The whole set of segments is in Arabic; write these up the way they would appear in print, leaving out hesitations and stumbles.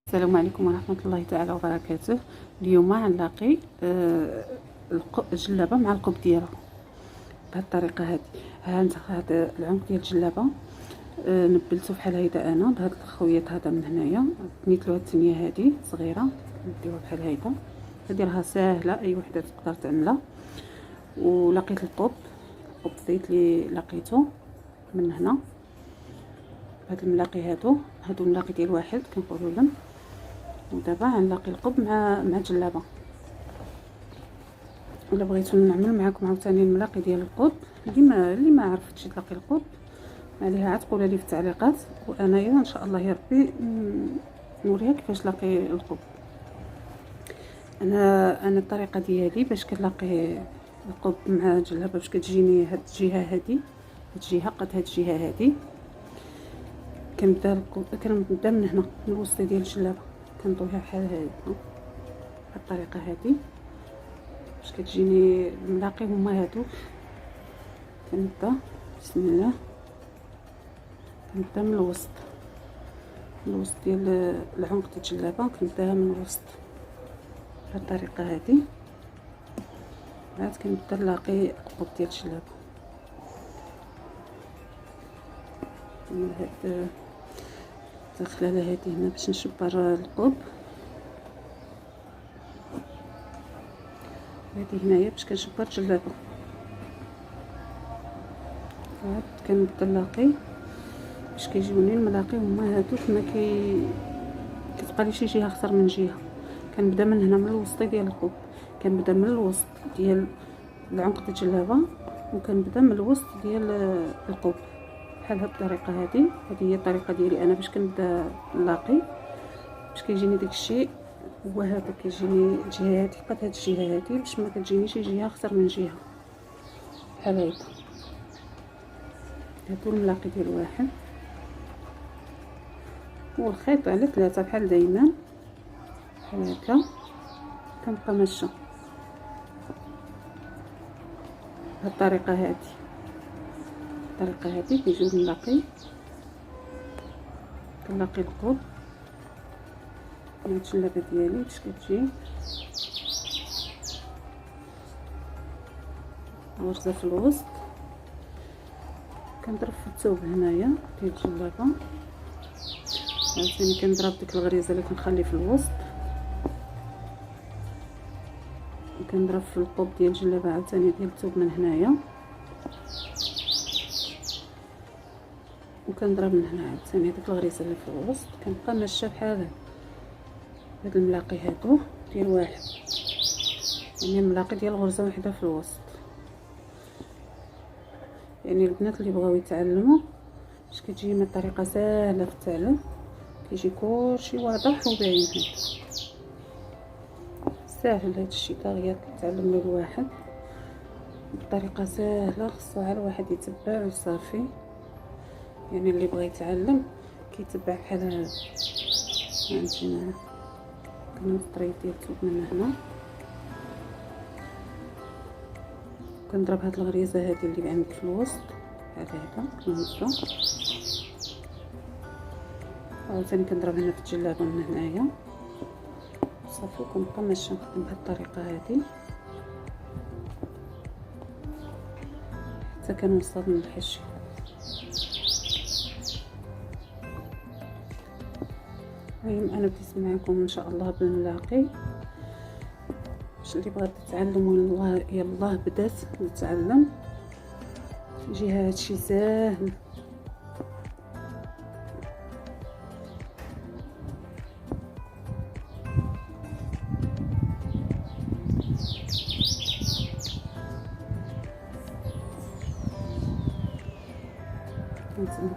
السلام عليكم ورحمة الله تعالى وبركاته. اليوم غنلاقي الجلابة مع القب ديالها بهذه الطريقة هذه. ها انت هذا العنق ديال الجلابة نبلته بحال هيدا انا بهذا الخويط هذا من هنايا، تنيت له هاد التنيه هذه صغيره نديوها بحال هيدا. هذه راها ساهله اي وحده تقدر تعملها. ولقيت القب زيت اللي لقيته من هنا بهاد الملاقي هادو الملاقي ديال واحد كنقولوا لهم. ودابا غنلاقي القب مع الجلابه. الا بغيتو نعمل معكم عاوتاني الملاقي ديال القب اللي ما عرفتش تلاقي القب عليها عاد تقولها لي في التعليقات، وانايا ان شاء الله يا ربي نوريها كيفاش لاقي القب. انا الطريقه ديالي باش كنلاقي القب مع الجلابه باش كتجيني هاد الجهه هادي، هاد الجهه قد هاد الجهه هادي. كنبدا من هنا من الوسط ديال الجلابه كنطويها بحال هكا بالطريقه هذه باش كتجيني الملاقي هما هادوك. كنبدا بسم الله، كنبدا من الوسط ديال العنق ديال الجلابه، كنبداها من الوسط بهذه الطريقه هذه. عاد كنبدا نلاقي القب ديال الجلابه من هاد الخلاله هذه هنا باش نشبر القب. هذه هنايا باش كنشبر الجلابه. عاد كنبدا نلاقي باش كيجيوني الملاقي هما هادوك، ما كتبقى لي شي جهه اخطر من جهه. كنبدا من هنا من الوسط ديال القب، كنبدا من الوسط ديال العنق ديال الجلابه وكنبدا من الوسط ديال القب بحال هاد الطريقه هذه هي الطريقه ديالي انا باش كنبدا نلاقي. باش كيجيني داكشي هو هذا، كيجيني الجهه هذه قد هاد الجهه هذه باش ما كتجينيش شي جهه اخطر من جهه بحال هكا. هادو الملاقي ديال واحد، والخيط على 3 بحال دايما بحال هكا. كنبقى ماشيه بهاد الطريقه هذه كيجيو الملاقي. كنلاقي القب مع الجلابه ديالي باش كتجي غرزه في الوسط. كنضرب في الثوب هنايا ديال الجلابه، عاوتاني كنضرب ديك الغريزه اللي كنخلي في الوسط، وكنضرب في القب ديال الجلابه عاوتاني ديال الثوب من هنايا، وكنضرب من هنا عاوتاني ديك الغريزه اللي في الوسط. كنبقى ماشيه بحال هاد الملاقي هادو ديال واحد، يعني الملاقي ديال غرزه واحده في الوسط. يعني البنات اللي بغاو يتعلموا باش كتجي طريقه سهله في التعلم، كيجي كلشي واضح وباين. ساهل هادشي دغيا كيتعلم له الواحد بطريقه سهله، خصو غير الواحد يتبع وصافي. يعني اللي بغى يتعلم كيتبع بحال هذا. عندنا كنطري ديال الثوب من هنا، كنضرب هاد الغريزه هذه اللي عندك في الوسط بحال هكا كنهزو. عاوتاني كنضرب هنا في الجلابه من هنايا صافي. كنبقى ماشيه نخدم بهاد الطريقه هذه حتى كنوصل للحشي. المهم انا بديت معكم ان شاء الله بالملاقي. باش اللي بغات تتعلم والله يلاه بدات نتعلم، يجي هادشي ساهل.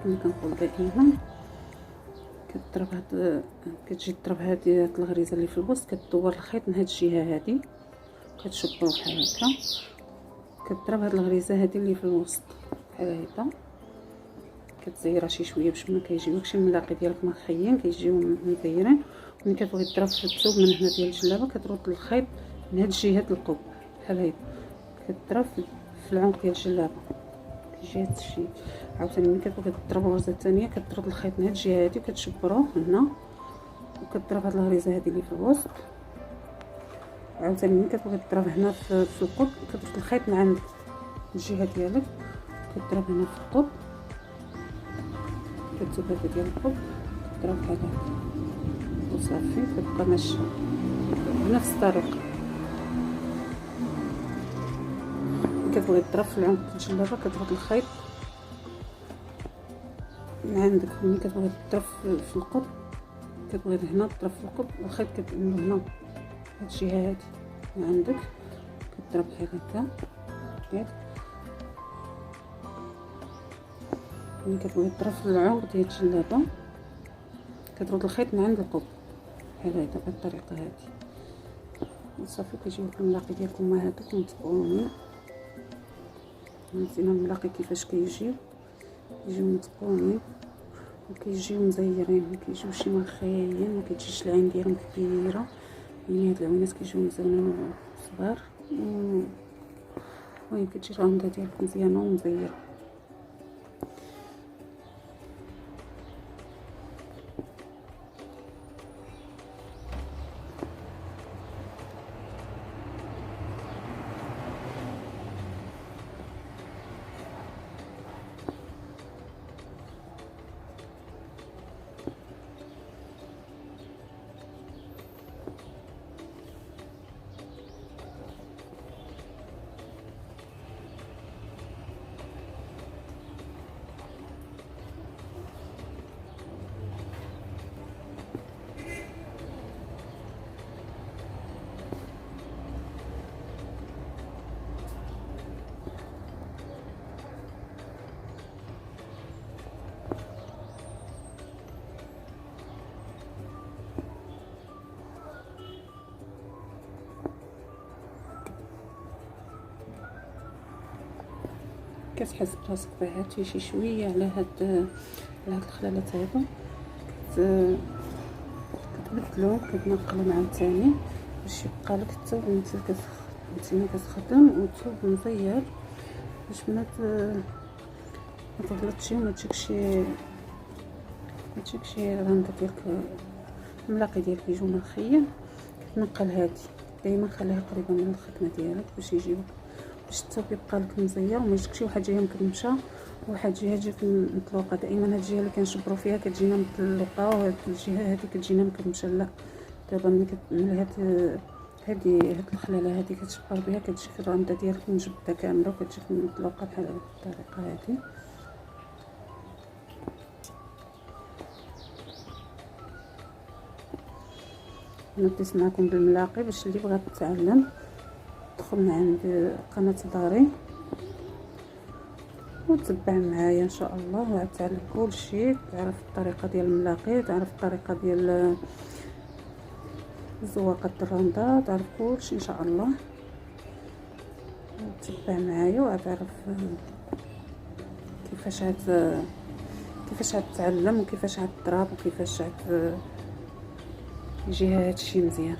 كما كنقول دائما كتضرب كتجي تضرب هذه الغريزه اللي في الوسط، كتدور الخيط من هاد الجهه هذه كتشبرو بحال هكا. كتضرب هاد الغريزه هذه اللي في الوسط بحال هكا، كتزيرها شي شويه باش ما كيجيوكش الملاقي ديالك مخيين، كيجيو مزيرين. ملي كتبغي تضرب في الثوب من هنا ديال الجلابه كترد الخيط من هاد الجهه ديال القب بحال هكا، كتضرب في العنق ديال الجلابه كيجي هاد الشيء. عاوتاني ملي كتبغي تضرب الغرزه الثانيه كترد الخيط من هاد الجهه هادي وكتشبروه هنا وكضرب هاد الغريزه هادي اللي في الوسط. عاوتاني ملي كتبغي تضرب هنا في القب كترد الخيط من عند الجهه ديالك، كتضرب هنا في القب، كتجيب هذا ديال القب كتضرب بحال هكا وصافي، كتبقى ماشيه بنفس الطريقه. كتبغي تضرب في العنق ديال الجلابه كترد الخيط من عندك. ملي كتبغي تضرب في القب كتبغي هنا تضرب في القب، الخيط كتعملو هنا هاد الجهه هادي من عندك، كتضرب بحال هكا ياك. ملي كتبغي تضرب في العنق ديال الجلابه كترد الخيط من عند القب بحال هكا بهاد الطريقه هادي صافي. كيجيو لكم الملاقي ديالكم هادوك متقونين. نسينا الملاقي كيفاش كيجيو متقونين وكيجيو مزيرين، ما كيجيوش مرخيين، ما كتجيش العين ديالهم كبيره. يعني هاد العوينات كيجيو مزيانين وصغار المهم كتجي الغامضه ديالك مزيانه ومزيره. كتحس براسك بعاتي شي شويه على هاد الخلالات هادو كتبدلو كتنقلهم عاوتاني باش يبقى لك الثوب نتيما كتخدم والثوب مزير باش ما تغلطش وما تجيكش الغامضه ديالك. الملاقي ديالك يجيو مرخيين كتنقل هادي دائما خليها قريبه من الخدمه ديالك باش يجيوك باش الثوب يبقى لك مزير وما يجيكش شي واحد جهه مكرمشه وواحد جهه تجيك مطلوقه. دائما هاد الجهه اللي كنشبروا فيها كتجينا مطلوقه وهاد الجهه هادي كتجينا مكرمشه. لا دابا ملي هاد الخلاله هادي كتشبر بها كتجيك الغامضه ديالك مجبده كامله وكتجيك مطلوقه بحال هاد الطريقه هادي. نبديت معكم بالملاقي باش اللي بغات تتعلم تدخل من عند قناه داري وتتبع معايا ان شاء الله وغتعلم كلشي، تعرف الطريقه ديال الملاقي، تعرف الطريقه ديال زواقه الرنده، تعرف كلشي ان شاء الله. تتبع معايا وغتعرف كيفاش غتتعلم وكيفاش غتضرب وكيفاش يجي هادشي مزيان.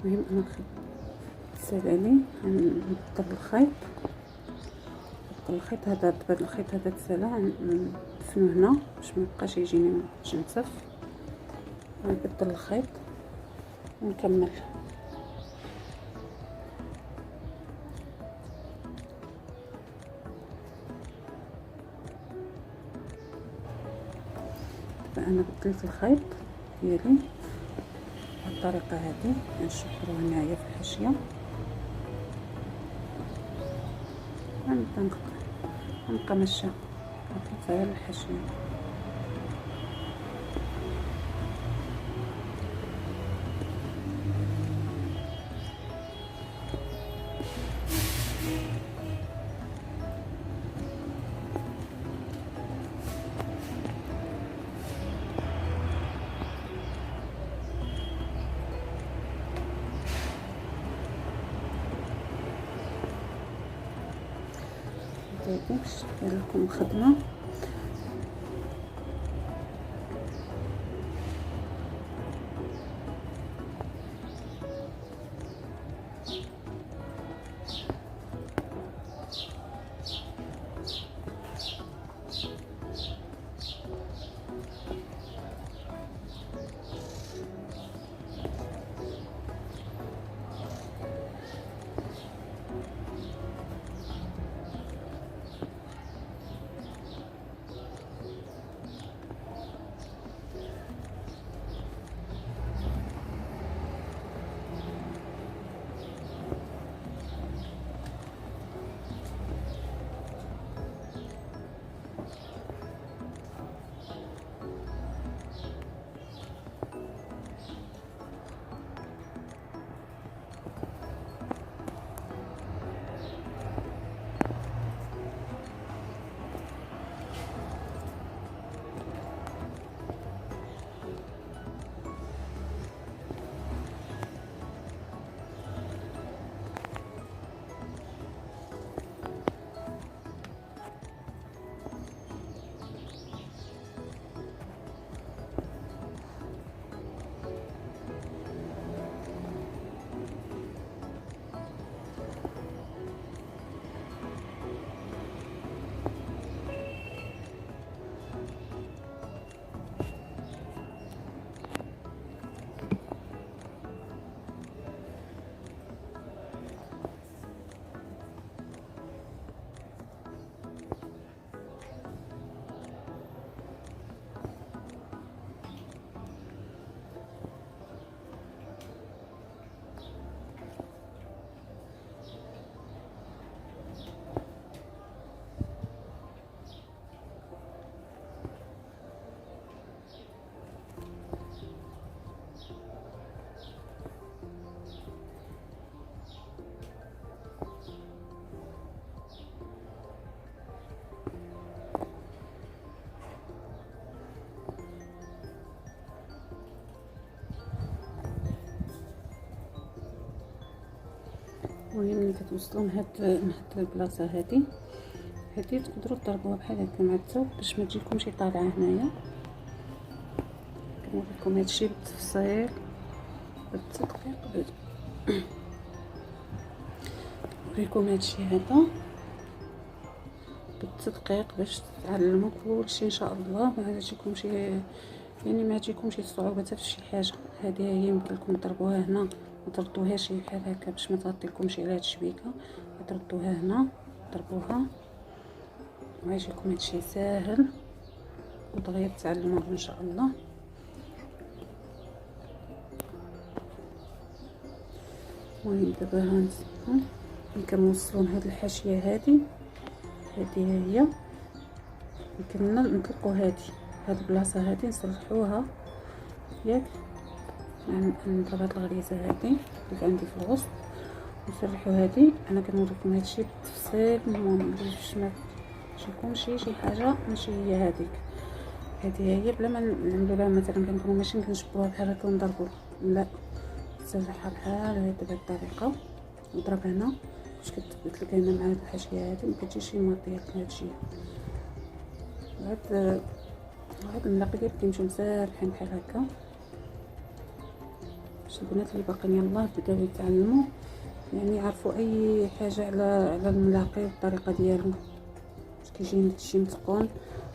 المهم انا تسالالي نبدل الخيط هذا تسالى ندفنو هنا باش ما يبقاش يجيني جنسف. نبدل الخيط ونكمل. دابا انا بدلت الخيط ديالي بالطريقه هذه غنشبرو هنايا في الحاشيه غنبقى ماشيه غنطلع الحاشيه. باش ندير لكم الخدمه المهم ملي كتوصلوا لهاد البلاصه هادي تقدروا تضربوها بحال هكا مع الثوب باش ما تجيكمش طالعه هنايا. كنوريكم هادشي بالتفصيل بالتدقيق. نوريكم هادشي هذا بالتدقيق باش تعلموا كلشي ان شاء الله، ما تجيكمش يعني ما تجيكمش صعوبه حتى في شي حاجه. هذه هي يمكن لكم تضربوها هنا، ما تردوهاش بحال هكا باش ما تغطيكمش على هاد الشبيكه، تردوها هنا ضربوها ويجيكم هادشي ساهل ودغيا تعلموه ان شاء الله. المهم دابا هانتوما ملي كنوصلوا لهاد الحاشيه هذه هي يمكننا نطلقوا هاد البلاصه هذه نصلحوها ياك. يعني نضرب هاد الغريزه هذه اللي عندي في الوسط ونسرحوا هذه. انا كنوريكم هادشي بالتفصيل المهم باش ما تجيكمش شي حاجه ماشي هي هذيك. هذه هي بلا ما نعملوا لها مثلا كنكونوا ماشي كنجبروها بحال هكا ونضربوا، لا تسرحها بحال هكا بهذه الطريقه وضرب هنا باش كتثبت لك هنا مع هاد الحاشيه هذه ما كتجيش مغطيه لك هادشي. هاد الملاقي ديالك كيمشيو مسارحين بحال هكا باش البنات اللي باقيين يلاه بداو يتعلموا يعني يعرفوا اي حاجه على الملاقي والطريقه ديالو باش كيجي هادشي متقون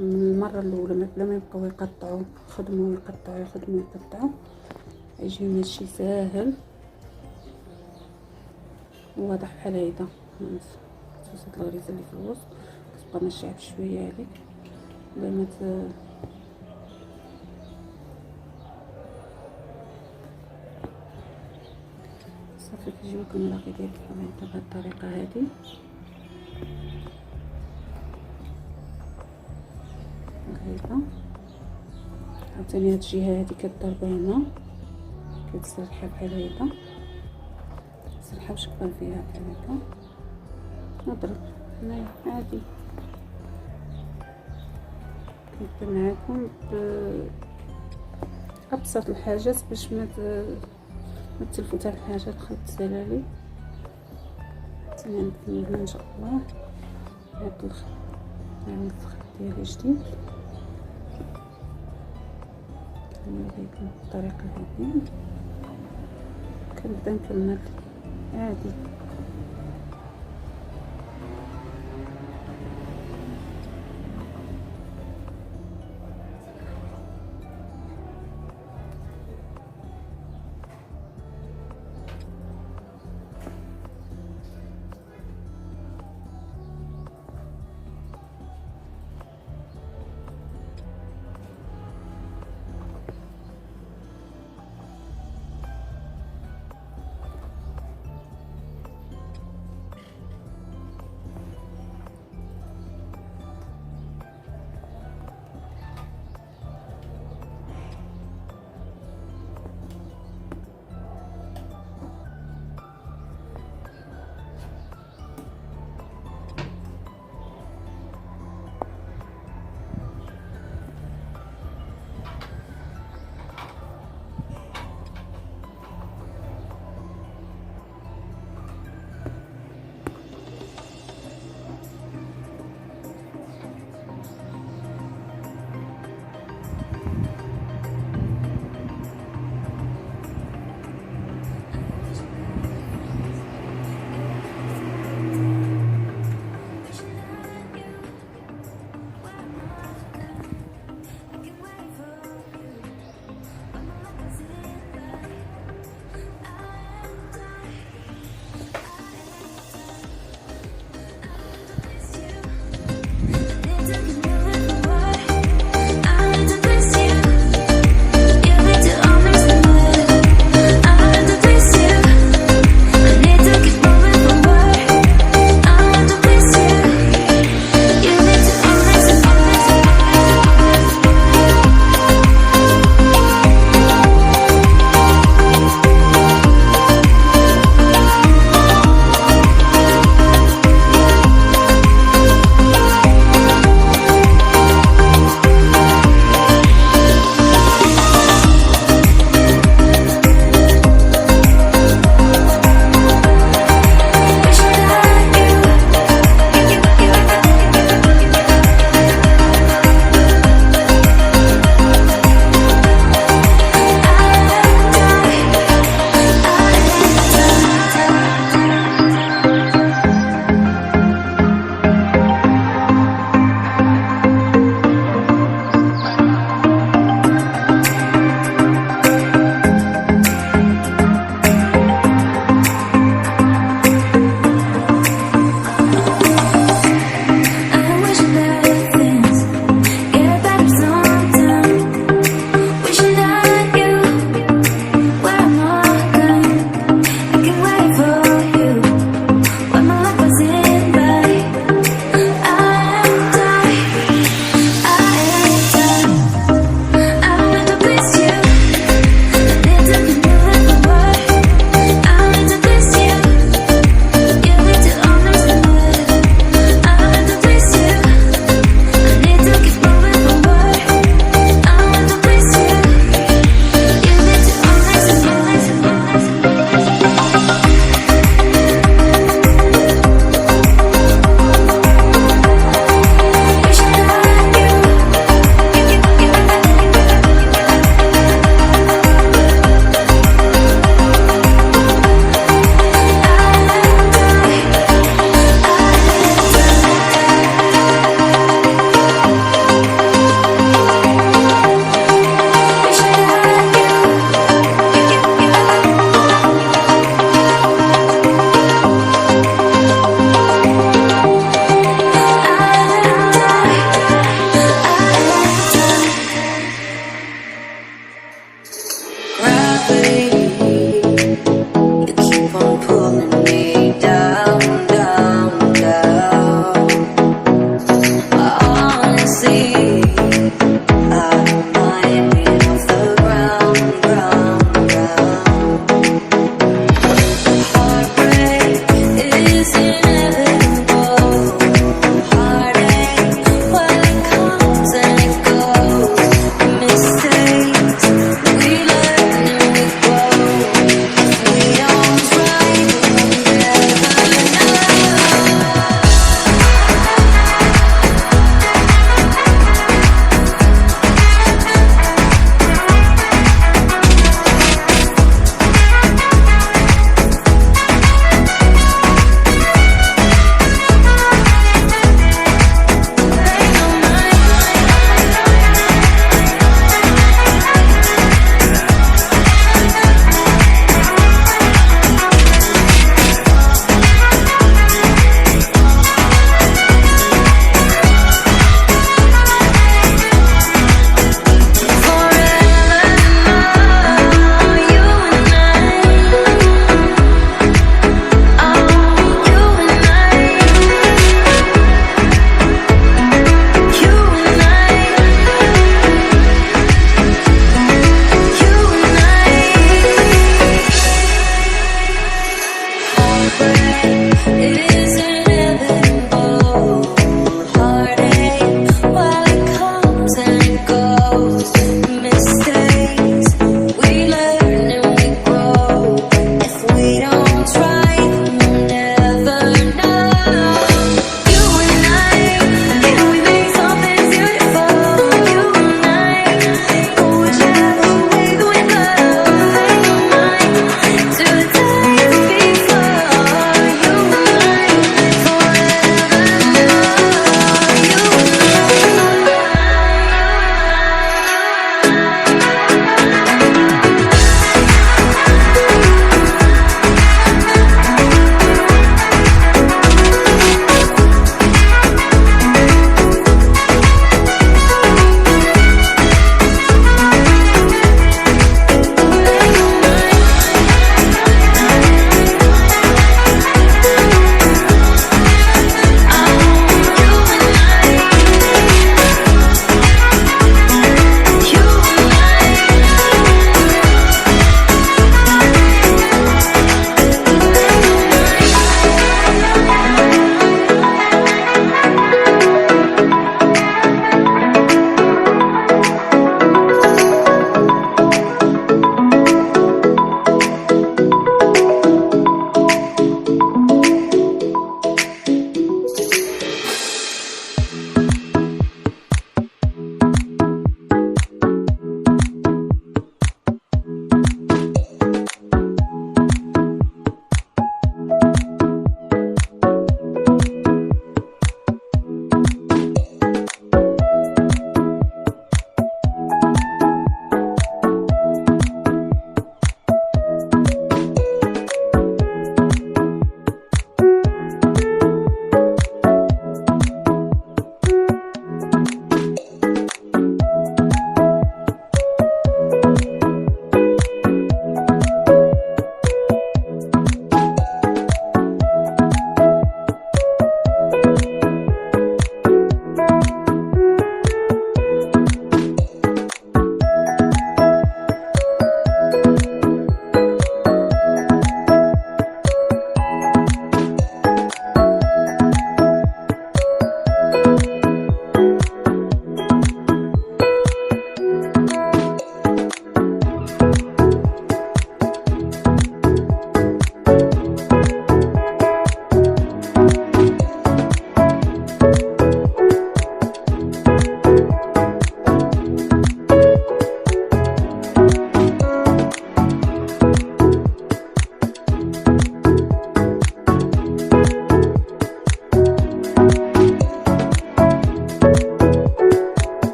من المره الاولى بلا ما يبقاو يقطعوا يخدموا يقطعوا يجيهم هادشي ساهل وواضح بحال هيدا. هاد الغريزه اللي في الوسط كتبقى ماشيه بشويه عليك بلا ما صافي كيجيوك الملاقي ديالك بهاد الطريقه هادي. هكذا عاوتاني هاد الجهه هادي كضربها هنا كتسرحها بحال هكا، تسرحها باش تبقى فيها بحال هكا نضرب هنايا عادي. كنبدا معاكم بابسط الحاجات باش ما تلفوا حتى الحاجه الخيط السلالي. ثاني هنا ان شاء الله هاد الخيط نعمل الخيط ديالي جديد نوريكم بالطريقه هذه. كنبدا نكمل عادي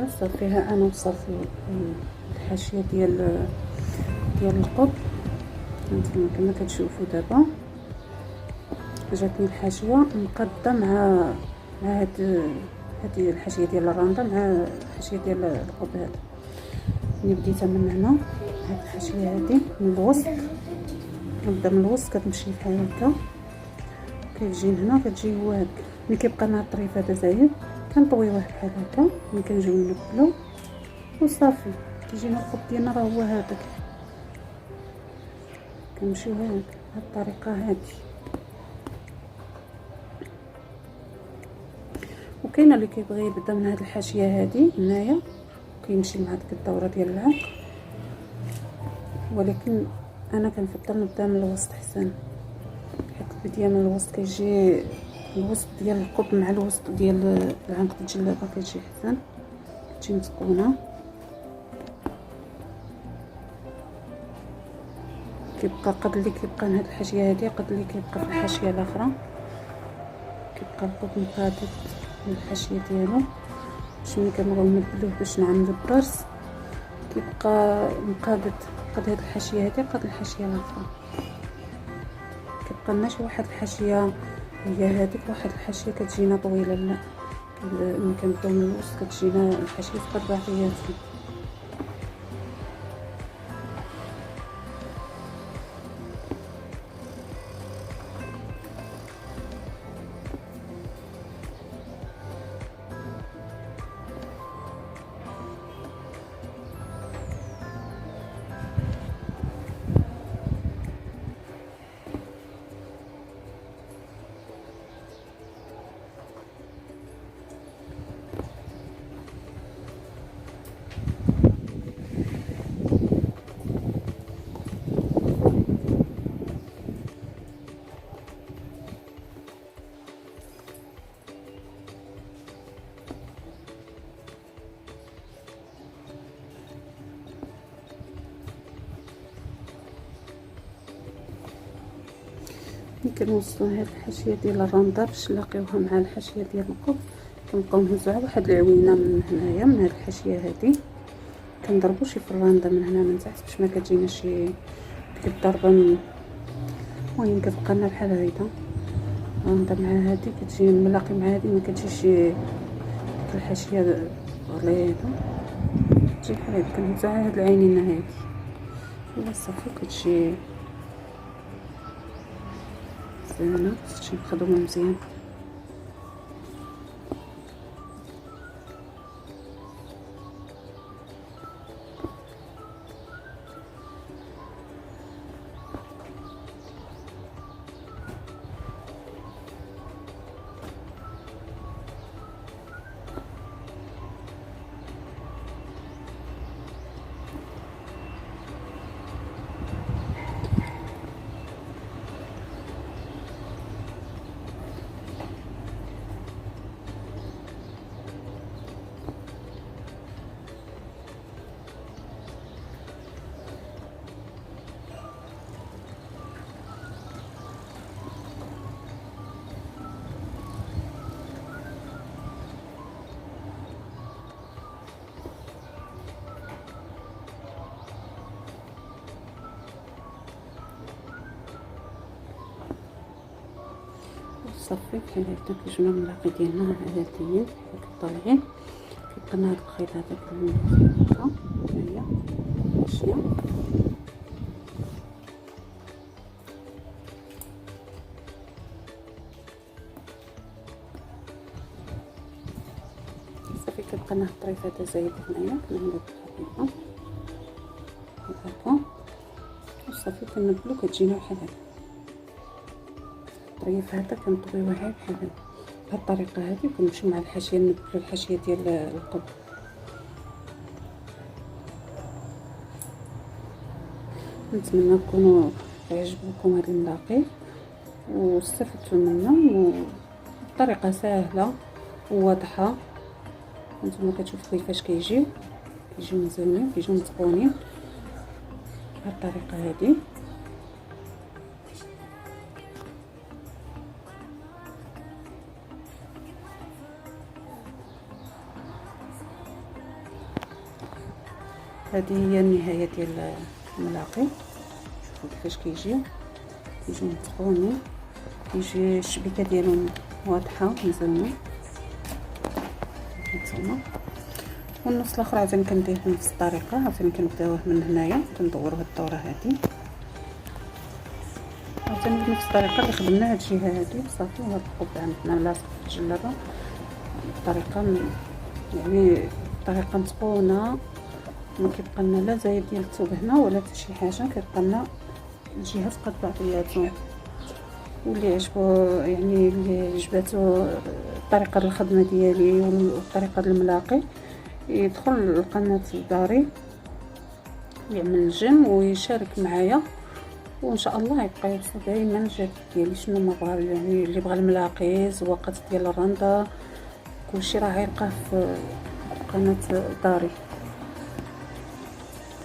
دابا صافيها انا وصلت الحاشيه ديال القط. هانتوما كما كتشوفوا دابا جاتني الحاشيه مقاده مع هاد هذه الحاشيه ديال الراندا مع الحاشيه ديال القط. هذا ملي بديتها من هنا، هاد الحاشيه هذه من الوسط، نبدا من الوسط كتمشي بحال هكا، كتجي هنا كتجي هو هكا. ملي كيبقى لنا الطريف هذا زايد كنطويوه بحال هكا، ملي كنجيو نقبلو وصافي كيجينا القط ديالنا راه هو هذاك. كنمشيو هكا بهاد الطريقه هذه. وكاين اللي كيبغي يبدا من هاد الحاشيه هذه هنايا كيمشي مع ديك الدوره ديال العنق، ولكن انا كنفضل نبدا من الوسط احسن، حيت البدايه من الوسط كيجي الوسط ديال القط مع الوسط ديال العنق الجلابه كتجي احسن، كتجي متقونه. كيبقى قد اللي كيبقى من هاد الحاشيه هذه قد اللي كيبقى في الحاشيه الاخرى، كيبقى القط مقادد من الحاشيه ديالو باش ملي كنبغيو نبدلوه باش نعملو الضرس كيبقى مقادد قد هاد الحاشيه هذه قد الحاشيه الاخرى. كيبقى لنا شي واحد الحاشيه هي هذيك، واحد الحاشيه كتجينا طويله. لا ملي كنبداو من الوسط كتجينا الحاشيه في قد بعضياتها. ملي كنوصلو هاد الحاشيه ديال الرندا باش نلاقيوها مع الحاشيه ديال القط كنبقاو نهزوها واحد العوينه من هنايا من هاد الحاشيه هادي، كنضربو شي في الرندا من هنا من تحت باش ما كتجينا شي ديك الضربه. المهم كتبقى لنا بحال هيدا رندا مع هادي كتجي ملاقي مع هادي، ما كتجيش ديك الحاشيه غليظه، كتجي بحال هادي. كنهزو على هاد العينين هادي الا صافي كتجي مزيانه، كتجي مخدومه مزيان. صافي بحال هكا كيجيونا الملاقي ديالنا عاديين هكا طالعين. كيبقى لنا هاد الخيط هذاك هكا هنايا ماشيه. صافي كيبقى لنا الطريف هذا زايد هنايا كنعملو بحال هكا وصافي كنبلو كتجينا بحال هكا. الطريف هذا كنطويوه بحال هكا بهاد الطريقه هذه، كنمشيو مع الحاشيه نبدلو الحاشيه ديال القط. نتمنى تكونوا يعجبكم هذا الملاقي واستفدتوا منه، بطريقه سهله وواضحه. هانتوما كتشوفوا كيفاش كيجيو مزيانين، كيجيو متقونين بهاد الطريقه هذه. هذه هي النهايه ديال الملاقي. شوفوا كيفاش كيجيو متقونين، كيجي الشبيكه ديالهم واضحه مزيانه هانتوما. والنص الاخر عاوتاني كندير بنفس الطريقه، عاوتاني كنبداوه من هنايا كندوروا هاد الدوره هادي عاوتاني بنفس الطريقه اللي خدمنا هاد الجهه هادي صافي. وهاد القبعه عندنا لاصق في الجلابه بطريقه يعني طريقه متقونه، ما كيبقى لنا لا زايد ديال الثوب هنا ولا حتى شي حاجه، كيبقى لنا الجهات قد بعضياتهم. واللي عجبو يعني اللي عجباتو طريقه الخدمه ديالي وطريقه الملاقي يدخل القناه داري يعمل الجيم ويشارك معايا، وان شاء الله يبقى يوصل دائما الجديد ديالي. شنو ما بغى يعني اللي بغى الملاقي زواقات ديال الرنده كلشي راه غيلقاه في قناه داري.